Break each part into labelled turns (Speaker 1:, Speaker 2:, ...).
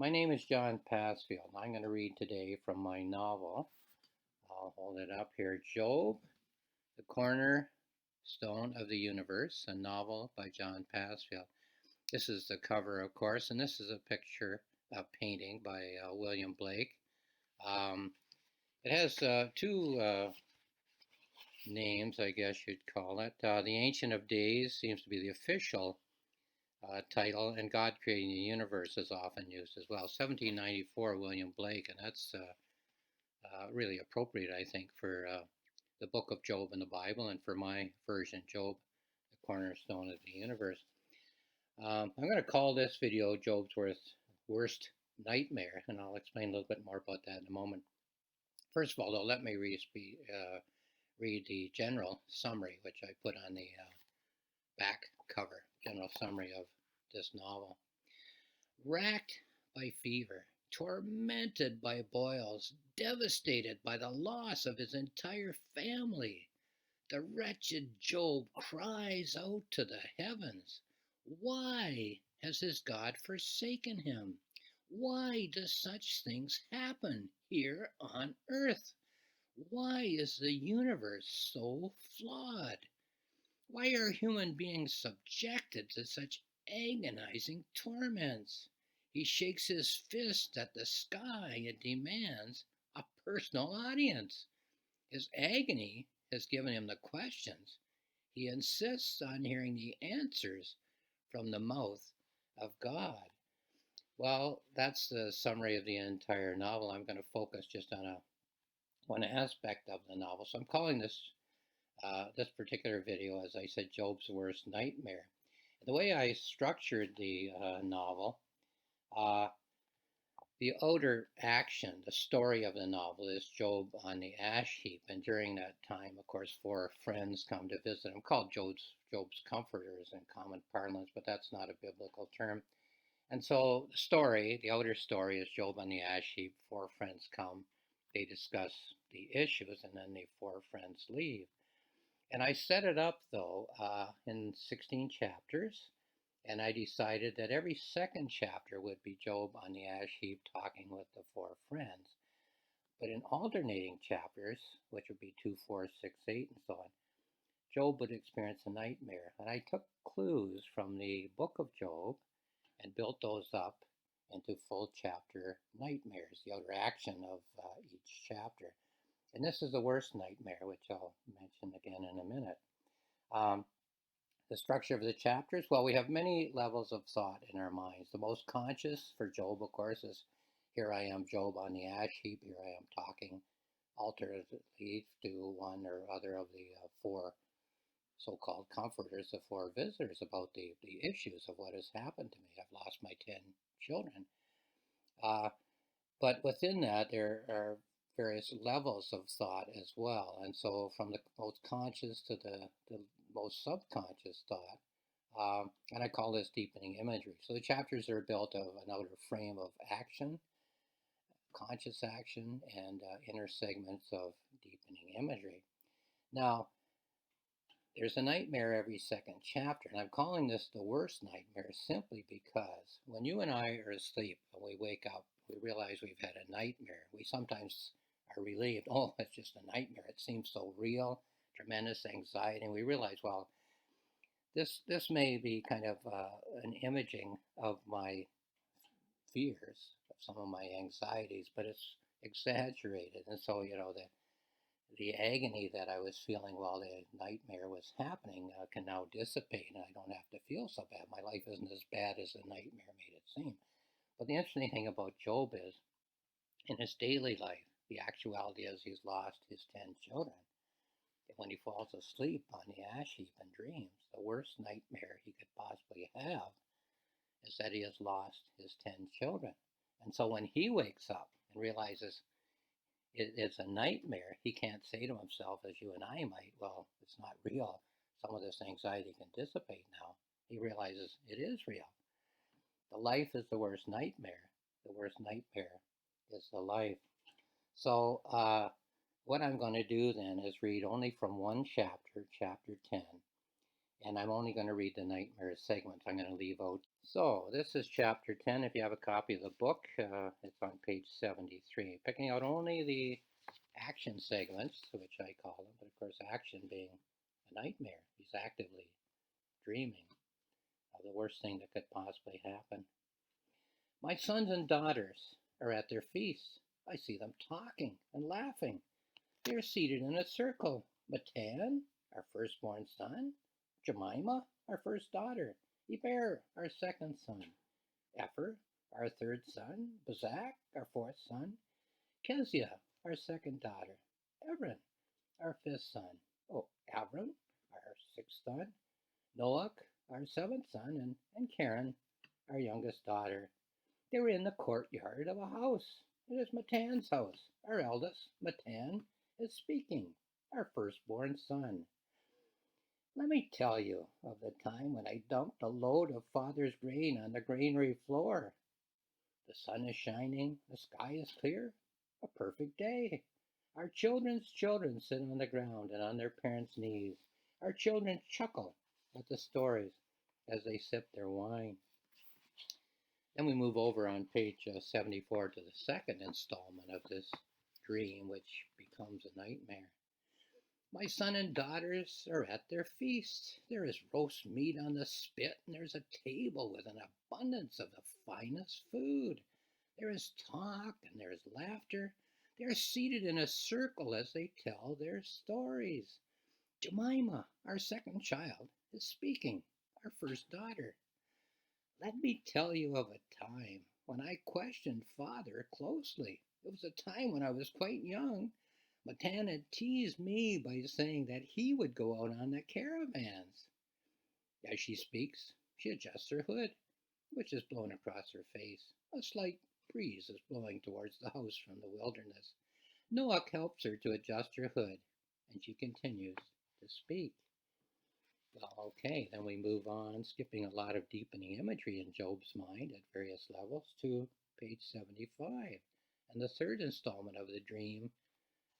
Speaker 1: My name is John Passfield. I'm going to read today from my novel. I'll hold it up here. Job, the Cornerstone of the Universe, a novel by John Passfield. This is the cover, of course, and this is a picture, a painting by William Blake. Um, it has two names, I guess you'd call it. The Ancient of Days seems to be the official title, and God Creating the Universe is often used as well. 1794, William Blake, and that's really appropriate, I think, for the book of Job in the Bible, and for my version, Job, the Cornerstone of the Universe. I'm going to call this video Job's Worst Nightmare, and I'll explain a little bit more about that in a moment. First of all, though, let me read the general summary, which I put on the back cover, general summary of this novel. Racked by fever, tormented by boils, devastated by the loss of his entire family, the wretched Job cries out to the heavens. Why has his God forsaken him? Why do such things happen here on earth? Why is the universe so flawed? Why are human beings subjected to such agonizing torments? He shakes his fist at the sky and demands a personal audience. His agony has given him the questions. He insists on hearing the answers from the mouth of God. Well, that's the summary of the entire novel. I'm going to focus just on one aspect of the novel. So I'm calling this particular video, as I said, Job's Worst Nightmare. The way I structured the novel, uh, the outer action, the story of the novel, is Job on the ash heap. And during that time, of course, four friends come to visit him, called Job's comforters in common parlance, but that's not a biblical term. And so the story, the outer story, is Job on the ash heap. Four friends come, they discuss the issues, and then the four friends leave. And I set it up, though, in 16 chapters, and I decided that every second chapter would be Job on the ash heap talking with the four friends. But in alternating chapters, which would be 2, 4, 6, 8, and so on, Job would experience a nightmare. And I took clues from the book of Job and built those up into full chapter nightmares, the outer action of each chapter. And this is the worst nightmare, which I'll mention again in a minute. The structure of the chapters, well, we have many levels of thought in our minds. The most conscious for Job, of course, is here I am, Job, on the ash heap. Here I am talking alternately to one or other of the four so-called comforters, the four visitors, about the issues of what has happened to me. I've lost my 10 children. But within that, there are various levels of thought as well. And so from the most conscious to the most subconscious thought, and I call this deepening imagery. So the chapters are built of an outer frame of action, conscious action, and inner segments of deepening imagery. Now, there's a nightmare every second chapter, and I'm calling this the worst nightmare simply because when you and I are asleep and we wake up, we realize we've had a nightmare. We sometimes are relieved. Oh, it's just a nightmare. It seems so real, tremendous anxiety, and we realize, well, this may be kind of an imaging of my fears, of some of my anxieties, but it's exaggerated. And so, the agony that I was feeling while the nightmare was happening can now dissipate, and I don't have to feel so bad. My life isn't as bad as the nightmare made it seem. But the interesting thing about Job is, in his daily life, the actuality is he's lost his 10 children. And when he falls asleep on the ash heap and dreams, the worst nightmare he could possibly have is that he has lost his 10 children. And so when he wakes up and realizes it's a nightmare, he can't say to himself, as you and I might, well, it's not real. Some of this anxiety can dissipate now. He realizes it is real. The life is the worst nightmare. The worst nightmare is the life. So what I'm going to do then is read only from one chapter, chapter 10. And I'm only going to read the nightmare segments. I'm going to leave out. So this is chapter 10. If you have a copy of the book, it's on page 73. Picking out only the action segments, which I call them, but of course action being a nightmare. He's actively dreaming of the worst thing that could possibly happen. My sons and daughters are at their feasts. I see them talking and laughing. They are seated in a circle. Matan, our firstborn son, Jemima, our first daughter, Eber, our second son, Epher, our third son, Bazak, our fourth son, Kezia, our second daughter, Evren, our fifth son, Avram, our sixth son, Noach, our seventh son, and Karen, our youngest daughter. They were in the courtyard of a house. It is Matan's house. Our eldest, Matan, is speaking, our firstborn son. Let me tell you of the time when I dumped a load of father's grain on the granary floor. The sun is shining, the sky is clear, a perfect day. Our children's children sit on the ground and on their parents' knees. Our children chuckle at the stories as they sip their wine. Then we move over on page 74 to the second installment of this dream, which becomes a nightmare. My son and daughters are at their feast. There is roast meat on the spit, and there's a table with an abundance of the finest food. There is talk and there is laughter. They are seated in a circle as they tell their stories. Jemima, our second child, is speaking, our first daughter. Let me tell you of a time when I questioned father closely. It was a time when I was quite young. Matan had teased me by saying that he would go out on the caravans. As she speaks, she adjusts her hood, which is blown across her face. A slight breeze is blowing towards the house from the wilderness. Noach helps her to adjust her hood, and she continues to speak. Well, okay, then we move on, skipping a lot of deepening imagery in Job's mind at various levels to page 75, and the third installment of the dream,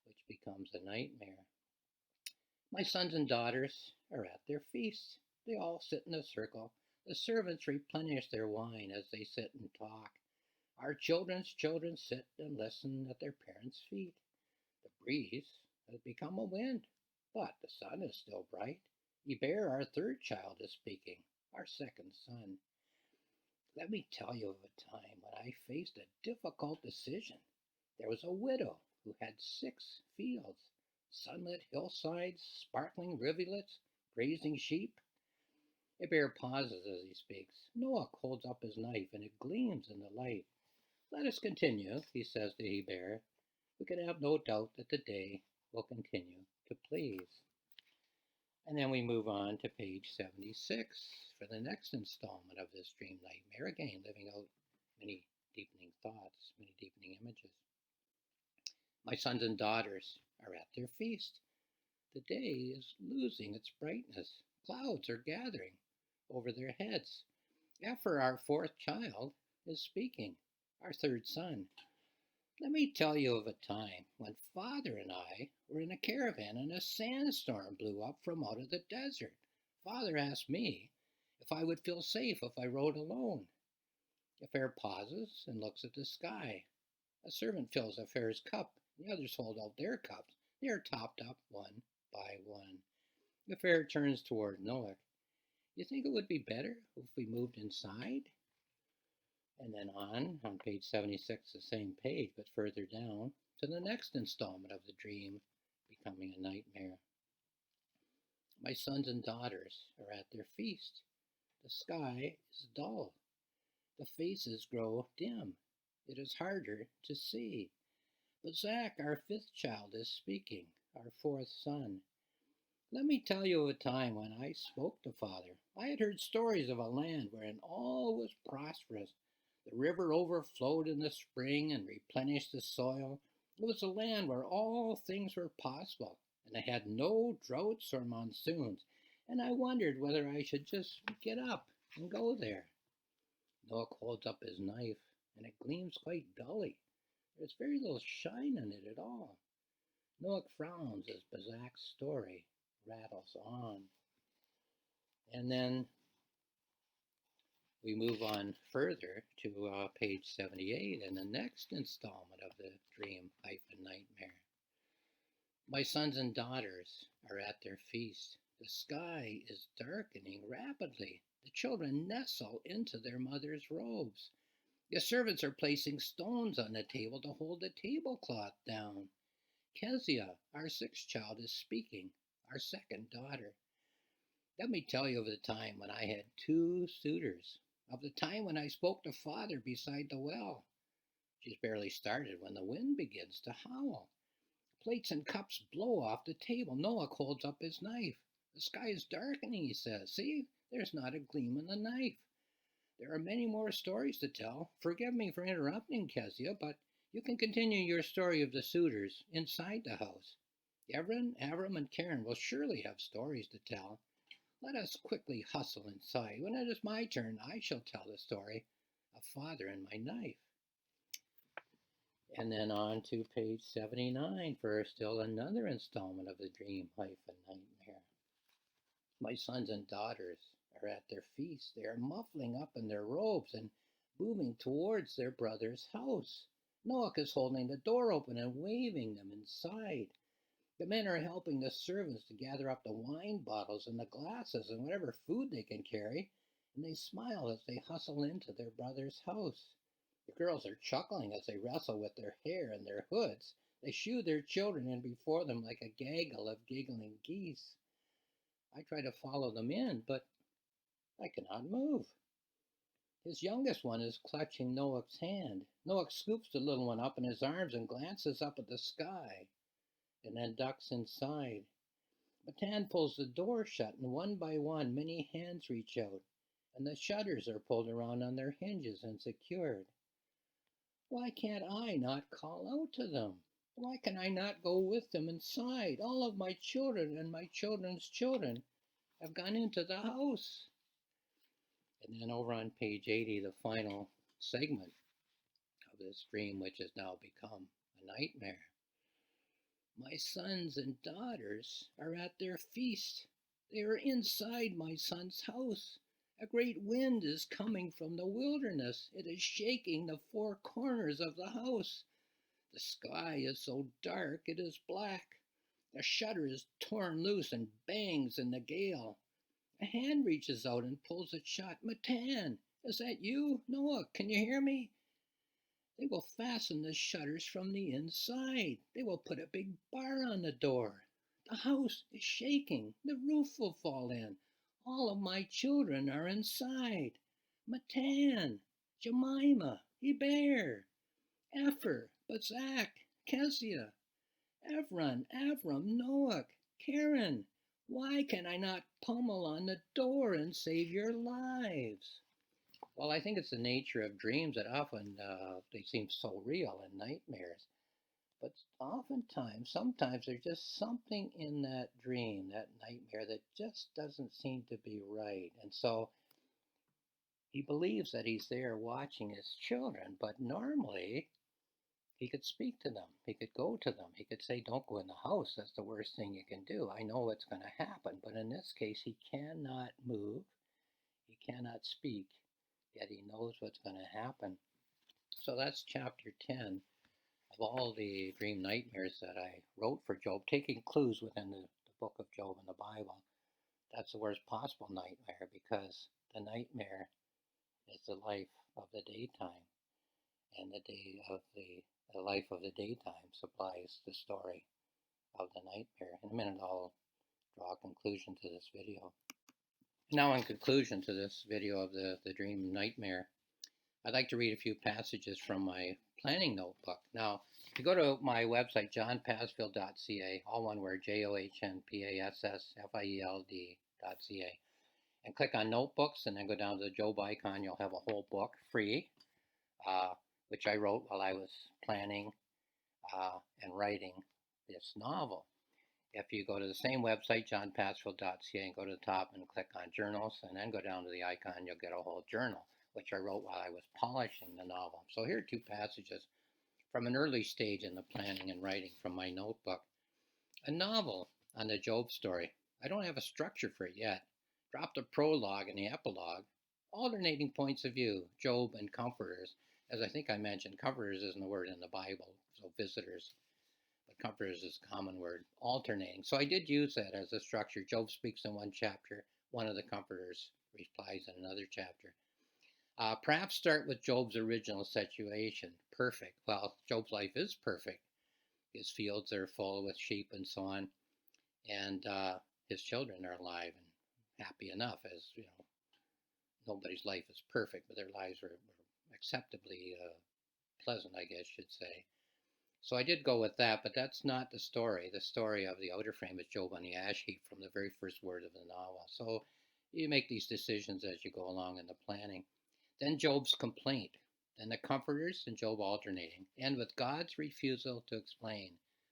Speaker 1: which becomes a nightmare. My sons and daughters are at their feast. They all sit in a circle. The servants replenish their wine as they sit and talk. Our children's children sit and listen at their parents' feet. The breeze has become a wind, but the sun is still bright. Eber, our third child, is speaking, our second son. Let me tell you of a time when I faced a difficult decision. There was a widow who had 6 fields, sunlit hillsides, sparkling rivulets, grazing sheep. Eber pauses as he speaks. Noach holds up his knife and it gleams in the light. Let us continue, he says to Eber. We can have no doubt that the day will continue to please. And then we move on to page 76 for the next installment of this dream nightmare, again living out many deepening thoughts, many deepening images. My sons and daughters are at their feast. The day is losing its brightness. Clouds are gathering over their heads. Epher, our fourth child, is speaking, our third son. Let me tell you of a time when Father and I were in a caravan and a sandstorm blew up from out of the desert. Father asked me if I would feel safe if I rode alone. Affair pauses and looks at the sky. A servant fills Affair's cup. The others hold out their cups. They are topped up one by one. Affair turns toward Noach. You think it would be better if we moved inside? And then on page 76, the same page, but further down, to the next installment of the dream, becoming a nightmare. My sons and daughters are at their feast. The sky is dull. The faces grow dim. It is harder to see. But Zach, our fifth child, is speaking, our fourth son. Let me tell you of a time when I spoke to Father. I had heard stories of a land wherein all was prosperous. The river overflowed in the spring and replenished the soil. It was a land where all things were possible, and they had no droughts or monsoons. And I wondered whether I should just get up and go there. Noah holds up his knife, and it gleams quite dully. There's very little shine in it at all. Noah frowns as Bazak's story rattles on. And then we move on further to page 78 and the next installment of the Dream-Nightmare. My sons and daughters are at their feast. The sky is darkening rapidly. The children nestle into their mother's robes. The servants are placing stones on the table to hold the tablecloth down. Kezia, our sixth child, is speaking, our second daughter. Let me tell you of the time when I had two suitors, of the time when I spoke to Father beside the well. She's barely started when the wind begins to howl. Plates and cups blow off the table. Noah holds up his knife. The sky is darkening, he says. See, there's not a gleam in the knife. There are many more stories to tell. Forgive me for interrupting, Kezia, but you can continue your story of the suitors inside the house. Evren, Avram, and Karen will surely have stories to tell. Let us quickly hustle inside. When it is my turn, I shall tell the story of Father and my knife. And then on to page 79 for still another installment of the Dream-Nightmare. My sons and daughters are at their feast. They are muffling up in their robes and moving towards their brother's house. Noah is holding the door open and waving them inside. The men are helping the servants to gather up the wine bottles and the glasses and whatever food they can carry, and they smile as they hustle into their brother's house. The girls are chuckling as they wrestle with their hair and their hoods. They shoo their children in before them like a gaggle of giggling geese. I try to follow them in, but I cannot move. His youngest one is clutching Noah's hand. Noah scoops the little one up in his arms and glances up at the sky, and then ducks inside. Matan pulls the door shut, and one by one many hands reach out, and the shutters are pulled around on their hinges and secured. Why can't I not call out to them? Why can I not go with them inside? All of my children and my children's children have gone into the house. And then over on page 80, the final segment of this dream, which has now become a nightmare. My sons and daughters are at their feast. They are inside my son's house. A great wind is coming from the wilderness. It is shaking the four corners of the house. The sky is so dark it is black. The shutter is torn loose and bangs in the gale. A hand reaches out and pulls it shut. Matan, is that you? Noah, can you hear me? They will fasten the shutters from the inside. They will put a big bar on the door. The house is shaking. The roof will fall in. All of my children are inside. Matan, Jemima, Heber, Epher, Bazak, Kezia, Evron, Avram, Noach, Karen. Why can I not pummel on the door and save your lives? Well, I think it's the nature of dreams that often they seem so real in nightmares. But oftentimes, sometimes there's just something in that dream, that nightmare, that just doesn't seem to be right. And so he believes that he's there watching his children, but normally he could speak to them. He could go to them. He could say, don't go in the house. That's the worst thing you can do. I know what's going to happen. But in this case, he cannot move. He cannot speak. Yet he knows what's going to happen. So that's chapter 10 of all the dream nightmares that I wrote for Job, taking clues within the book of Job in the Bible. That's the worst possible nightmare because the nightmare is the life of the daytime, and the life of the daytime supplies the story of the nightmare. In a minute, I'll draw a conclusion to this video. Now, in conclusion to this video of the dream nightmare, I'd like to read a few passages from my planning notebook. Now, if you go to my website, johnpassfield.ca, all one word, johnpassfield.ca, and click on notebooks and then go down to the Job icon, you'll have a whole book free, which I wrote while I was planning and writing this novel. If you go to the same website, johnpassfield.ca, and go to the top and click on journals, and then go down to the icon, you'll get a whole journal, which I wrote while I was polishing the novel. So here are two passages from an early stage in the planning and writing from my notebook. A novel on the Job story. I don't have a structure for it yet. Drop the prologue and the epilogue, alternating points of view, Job and comforters. As I think I mentioned, comforters isn't a word in the Bible, so visitors, but comforters is a common word, alternating. So I did use that as a structure. Job speaks in one chapter, one of the comforters replies in another chapter. Perhaps start with Job's original situation. Perfect. Well, Job's life is perfect. His fields are full with sheep and so on, and his children are alive and happy enough. As you know, nobody's life is perfect, but their lives were acceptably pleasant, I guess you'd say. So I did go with that, but that's not the story. The story of the outer frame is Job on the ash heap from the very first word of the novel. So you make these decisions as you go along in the planning. Then Job's complaint, then the comforters and Job alternating, and with God's refusal to explain.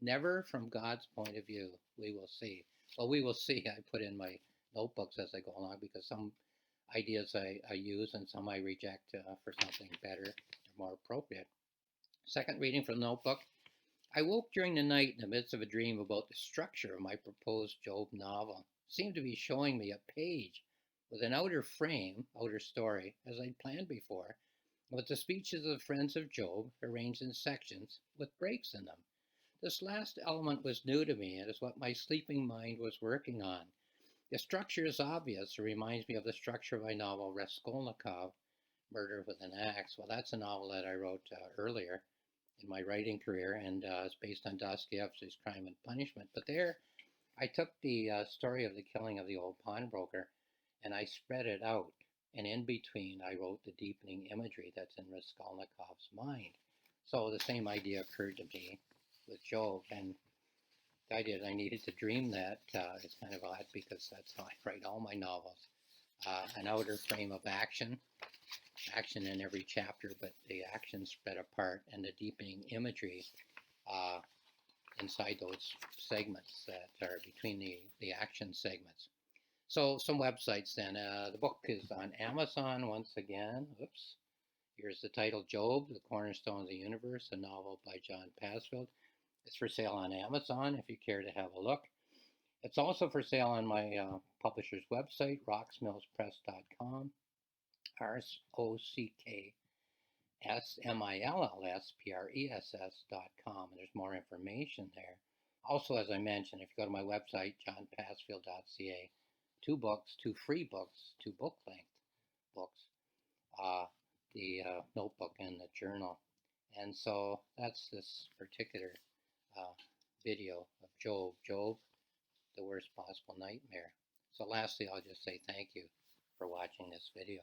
Speaker 1: Never from God's point of view. We will see. Well, we will see. I put in my notebooks as I go along because some ideas I use and some I reject for something better or more appropriate. Second reading from the notebook. I woke during the night in the midst of a dream about the structure of my proposed Job novel. It seemed to be showing me a page with an outer frame, outer story, as I'd planned before, with the speeches of the friends of Job arranged in sections with breaks in them. This last element was new to me and is what my sleeping mind was working on. The structure is obvious. It reminds me of the structure of my novel Raskolnikov, Murder with an Axe. Well, that's a novel that I wrote earlier in my writing career, and it's based on Dostoevsky's Crime and Punishment. But there, I took the story of the killing of the old pawnbroker and I spread it out. And in between, I wrote the deepening imagery that's in Raskolnikov's mind. So the same idea occurred to me with Job, and the idea that I needed to dream that is kind of odd because that's how I write all my novels. An outer frame of action in every chapter, but the action spread apart, and the deepening imagery uh, inside those segments that are between the action segments. So some websites then. The book is on Amazon once again. Oops. Here's the title, Job, The Cornerstone of the Universe, a novel by John Passfield. It's for sale on Amazon if you care to have a look. It's also for sale on my publisher's website, rocksmillspress.com, rocksmillspress.com, and there's more information there. Also, as I mentioned, if you go to my website, johnpassfield.ca, two books, two free books, two book-length books, the notebook and the journal. And so that's this particular video of Job, the worst possible nightmare. So lastly, I'll just say thank you for watching this video.